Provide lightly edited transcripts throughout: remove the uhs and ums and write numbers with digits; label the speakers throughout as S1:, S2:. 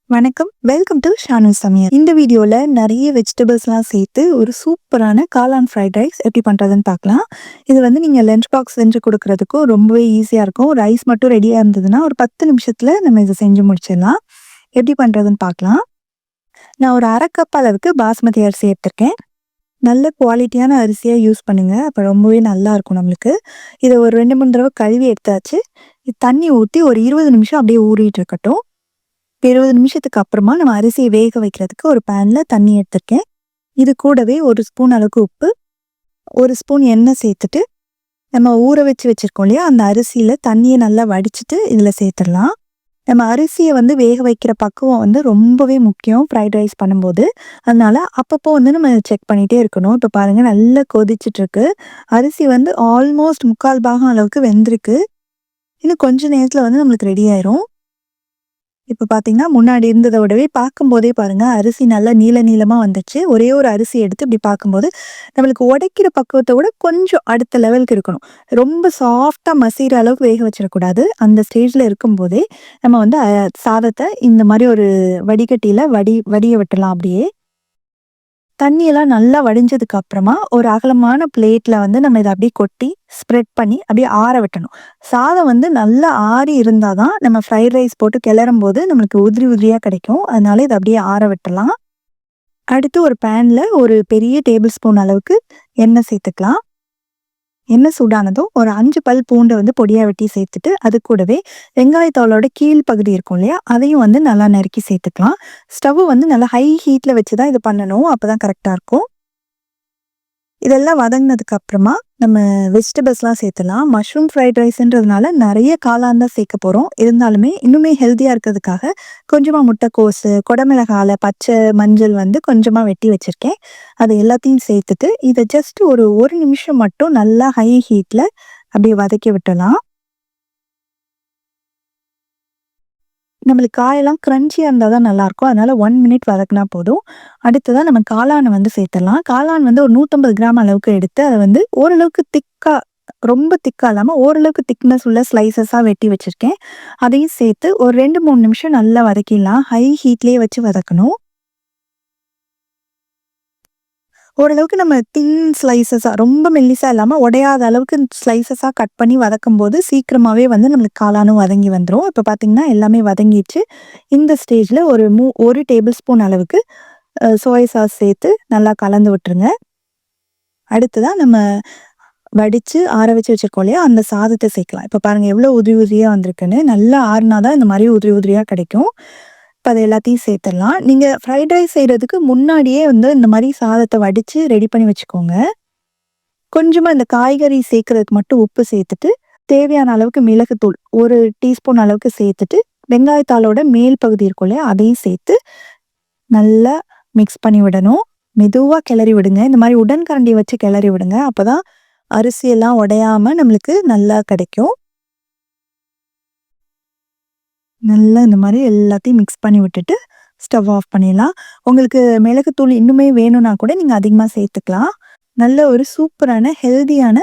S1: வணக்கம். Welcome to Shanu சமையல். இந்த வீடியோல நெறைய வெஜிடபிள்ஸ்லாம் சேர்த்து ஒரு சூப்பரான காளான் ஃப்ரைட் ரைஸ் எப்படி பண்றதுன்னு பார்க்கலாம். இது வந்து நீங்க லஞ்ச் பாக்ஸ் செஞ்சு குடுக்குறதுக்கும் ரொம்பவே ஈஸியா இருக்கும். ரைஸ் மட்டும் ரெடியா இருந்ததுன்னா, ஒரு 10 நிமிஷத்துல நம்ம இத செஞ்சு முடிச்சிடலாம். எப்படி பண்றதுன்னு பார்க்கலாம். நான் ஒரு 1/2 கப் அளவுக்கு பாஸ்மதி அரிசி எடுத்திருக்கேன். நல்ல குவாலிட்டியான அரிசியா யூஸ் பண்ணுங்க. அப்ப ரொம்பவே நல்லாருக்கும் நம்மளுக்கு. இத ஒரு 2, 3 தடவ கழுவி எடுத்தாச்சு. தண்ணி ஊத்தி ஒரு 20 நிமிஷம் அப்படியே ஊறிட்டு இருக்கட்டும். 20 நிமிஷத்துக்கு அப்புறமா நம்ம அரிசிய வேக வைக்கிறதுக்கு ஒரு பேன்ல தண்ணி எடுத்திருக்கேன். இது கூடவே 1 ஸ்பூன் அளவுக்கு உப்பு, 1 ஸ்பூன் எண்ணெய் சேர்த்துட்டு, நம்ம ஊற வச்சு வச்சிருக்கோம் இல்லையா? அந்த அரிசியில தண்ணிய நல்லா வடிச்சுட்டு இதில சேர்த்துடலாம். நம்ம அரிசிய வந்து வேக வைக்கிற பக்குவம் வந்து ரொம்பவே முக்கியம் ஃப்ரைட் ரைஸ் பண்ணும்போது. அதனால அப்பப்போ வந்து நம்ம செக் பண்ணிட்டே இருக்கணும். இப்ப பாருங்க நல்லா கொதிச்சுட்ருக்கு. அரிசி வந்து ஆல்மோஸ்ட் 3/4 பாகம் அளவுக்கு வெந்திருக்கு. இன்னும் கொஞ்ச நேரத்தில வந்து நம்மளுக்கு ரெடி ஆயிரும். இப்ப பார்த்தீங்கன்னா, முன்னாடி இருந்தத விடவே பார்க்கும்போதே பாருங்க, அரிசி நல்லா நீள நீளமா வந்துச்சு. ஒரே ஒரு அரிசி எடுத்து இப்படி பார்க்கும்போது, நம்மளுக்கு உடைக்கிற பக்குவத்த விட கொஞ்சம் அடுத்த லெவலுக்கு இருக்கணும். ரொம்ப சாஃப்ட்டா மசியிற அளவுக்கு வேக வச்சிடக்கூடாது. அந்த ஸ்டேஜ்ல இருக்கும்போதே, நம்ம வந்து சாதத்த இந்த மாரி ஒரு வடிகட்டியில வடிய விட்டுறலாம் அப்படியே. தண்ணியெல்லாம் நல்லா வடிஞ்சதுக்கு அப்புறமா, ஒரு அகலமான பிளேட்ல வந்து நம்ம இத அப்படியே கொட்டி, ஸ்ப்ரெட் பண்ணி அப்படியே ஆற விட்டணும். சாதம் வந்து நல்லா ஆறி இருந்தா தான், நம்ம ஃப்ரைட் ரைஸ் போட்டு கிளறும்போது நம்மளுக்கு உதிரி உதிரியா கிடைக்கும். அதனால இத அப்படியே ஆற விட்டுறலாம். அடுத்து ஒரு பேன்ல ஒரு பெரிய டேபிள் ஸ்பூன் அளவுக்கு எண்ணெய் சேர்த்துக்கலாம். எண்ணெய் சூடானதும் ஒரு 5 பல் பூண்ட வந்து பொடியா வெட்டி சேர்த்துட்டு, அது கூடவே வெங்காயத்தாளோட கீழ் பகுதி இருக்கும் இல்லையா? அதையும் வந்து நல்லா நறுக்கி சேர்த்துக்கலாம். ஸ்டவ் வந்து நல்லா ஹை ஹீட்ல வச்சு தான் இது பண்ணணும். அப்பதான் கரெக்ட்டா இருக்கும். இதெல்லாம் வதங்குனதுக்கு அப்புறமா, நம்ம வெஜிடபிள்ஸ்லாம் சேர்த்துலாம். மஷ்ரூம் ஃப்ரைட் ரைஸ்ன்றதுனால நெறைய காளான் தான் சேர்க்க போறோம். இருந்தாலுமே இன்னுமே ஹெல்த்தியா இருக்கிறதுக்காக கொஞ்சமா முட்டைக்கோசு, குடமிளகால பச்சை, மஞ்சள் வந்து கொஞ்சமா வெட்டி வச்சிருக்கேன். அது எல்லாத்தையும் சேர்த்துட்டு, இத ஜஸ்ட் ஒரு 1 நிமிஷம் மட்டும் நல்லா ஹை ஹீட்ல அப்படியே வதக்கி விட்டுறலாம். நம்மளுக்கு காயெல்லாம் கிரன்ச்சியா இருந்தா தான் நல்லாயிருக்கும். அதனால 1 மினிட் வதக்குனா போதும். அடுத்ததா நம்ம காளான வந்து சேர்த்துடலாம். காளான் வந்து ஒரு 150 கிராம் அளவுக்கு எடுத்து, அத வந்து ஓரளவுக்கு திக்கா ரொம்ப திக்கா இல்லாம ஓரளவுக்கு திக்னஸ் உள்ள ஸ்லைசஸா வெட்டி வச்சிருக்கேன். அதையும் சேர்த்து ஒரு 2, 3 நிமிஷம் நல்லா வதக்கிடலாம். ஹை ஹீட்லயே வச்சு வதக்கணும். ஓரளவுக்கு நம்ம தின் ஸ்லைசஸா ரொம்ப மெல்லிசா இல்லாம உடையாத அளவுக்கு ஸ்லைசஸா கட் பண்ணி வதக்கும்போது சீக்கிரமாவே வந்து நம்மளுக்கு காளானும் வதங்கி வந்துரும். இப்ப பார்த்தீங்கன்னா, எல்லாமே வதங்கிடுச்சு. இந்த ஸ்டேஜ்ல ஒரு 1 டேபிள் ஸ்பூன் அளவுக்கு சோயா சாஸ் சேர்த்து நல்லா கலந்து விட்டுருங்க. அடுத்ததா நம்ம வடிச்சு ஆற வச்சு வச்சிருக்கோம் இல்லையா? அந்த சாதத்த சேர்க்கலாம். இப்ப பாருங்க எவ்வளோ உதிரி உதிரியா வந்திருக்குன்னு. நல்லா ஆறுனா தான் இந்த மாரி உதிரி உதிரியா கிடைக்கும். இப்ப அது எல்லாத்தையும் சேர்த்துடலாம். நீங்க ஃப்ரைட் ரைஸ் செய்றதுக்கு முன்னாடியே வந்து இந்த மாரி சாதத்த வடிச்சு ரெடி பண்ணி வச்சுக்கோங்க. கொஞ்சமா இந்த காய்கறி சேர்க்கறதுக்கு மட்டும் உப்பு சேர்த்துட்டு, தேவையான அளவுக்கு மிளகுத்தூள் 1 டீஸ்பூன் அளவுக்கு சேர்த்துட்டு, வெங்காயத்தாளோட மேல் பகுதி இருக்கும் இல்லையா? அதையும் சேர்த்து நல்லா மிக்ஸ் பண்ணி விடணும். மெதுவா கிளறி விடுங்க. இந்த மாரி உடன்கரண்டி வச்சு கிளறி விடுங்க. அப்பதான் அரிசியெல்லாம் உடையாம நம்மளுக்கு நல்லா கிடைக்கும். நல்லா இந்த மாரி எல்லாத்தையும் மிக்ஸ் பண்ணி விட்டுட்டு, ஸ்டவ் ஆஃப் பண்ணிடலாம். உங்களுக்கு மிளகுத்தூள் இன்னுமே வேணும்னா கூட நீங்க அதிகமா சேர்த்துக்கலாம். நல்ல ஒரு சூப்பரான ஹெல்தியான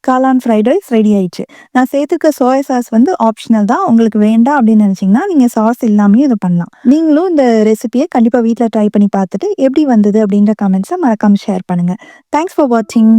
S1: காளான் ஃப்ரைட் ரைஸ் ரெடி ஆயிடுச்சு. நான் சேர்த்துக்க சோயா சாஸ் வந்து ஆப்ஷனல் தான். உங்களுக்கு வேண்டாம் அப்படின்னு நினைச்சீங்கன்னா, நீங்க சாஸ் இல்லாமயே இத பண்ணலாம். நீங்களும் இந்த ரெசிபிய கண்டிப்பா வீட்ல ட்ரை பண்ணி பார்த்துட்டு, எப்படி வந்தது அப்படின்ற கமெண்ட்ஸ மறக்காம ஷேர் பண்ணுங்க. தேங்க்ஸ் ஃபார் வாட்சிங்.